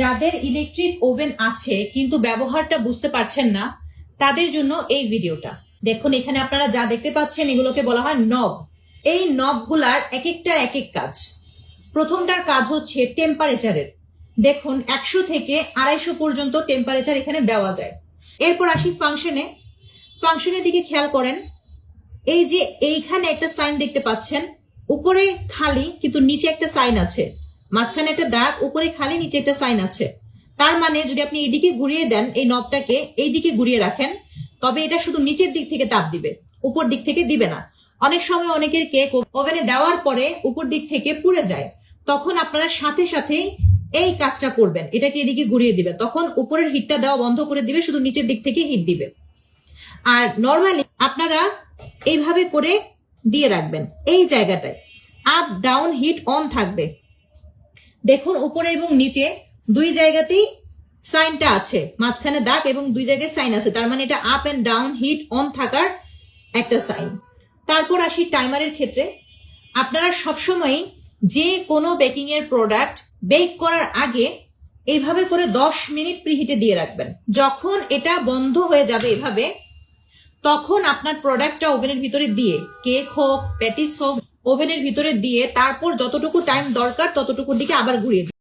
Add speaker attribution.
Speaker 1: যাদের electric oven আছে কিন্তু ব্যবহারটা বুঝতে পারছেন না, তাদের জন্য এই ভিডিওটা। দেখুন এখানে আপনারা যা দেখতে পাচ্ছেন এগুলোকে বলা হয় নব। এই নবগুলার এক একটার এক এক কাজ। প্রথমটার কাজ হচ্ছে টেম্পারেচারের। দেখুন 100 থেকে 250 পর্যন্ত টেম্পারেচার এখানে দেওয়া যায়। এরপর আসি ফাংশনে। ফাংশনের দিকে খেয়াল করেন, এই যে এইখানে একটা সাইন দেখতে পাচ্ছেন, উপরে খালি কিন্তু নিচে একটা সাইন আছে, মাঝখানে একটা দাগ, উপরে খালি নিচে একটা সাইন আছে। তার মানে যদি আপনি এইদিকে ঘুরিয়ে দেন, এই নবটাকে এইদিকে ঘুরিয়ে রাখেন, তবে এটা শুধু নিচের দিক থেকে তাপ দিবে, উপর দিক থেকে দিবে না। অনেক সময় অনেকের কেক ওভেনে দেওয়ার পরে উপর দিক থেকে পুড়ে যায়, তখন আপনারা সাথে সাথেই এই কাজটা করবেন, এটাকে এদিকে ঘুরিয়ে দিবে, তখন উপরের হিটটা দেওয়া বন্ধ করে দিবে, শুধু নিচের দিক থেকে হিট দিবে। আর নর্মালি আপনারা এইভাবে করে দিয়ে রাখবেন, এই জায়গাটায় আপ ডাউন হিট অন থাকবে। দেখুন উপরে এবং নিচে দুই জায়গাতেই সাইনটা আছে, মাঝখানে দাগ এবং দুই জায়গায় সাইন আছে, তার মানে এটা up and down hit on থাকার একটা সাইন। তারপর আসি টাইমারের ক্ষেত্রে। আপনারা সবসময় যে কোনো বেকিং এর প্রোডাক্ট বেক করার আগে এইভাবে করে 10 মিনিট প্রিহিটে দিয়ে রাখবেন। যখন এটা বন্ধ হয়ে যাবে এভাবে, তখন আপনার প্রোডাক্টটা ওভেনের ভিতরে দিয়ে, কেক হোক প্যাটিস হোক, ওভেনের ভিতরে দিয়ে তারপর যতটুকু টাইম দরকার ততটুকুর দিকে আবার ঘুরিয়ে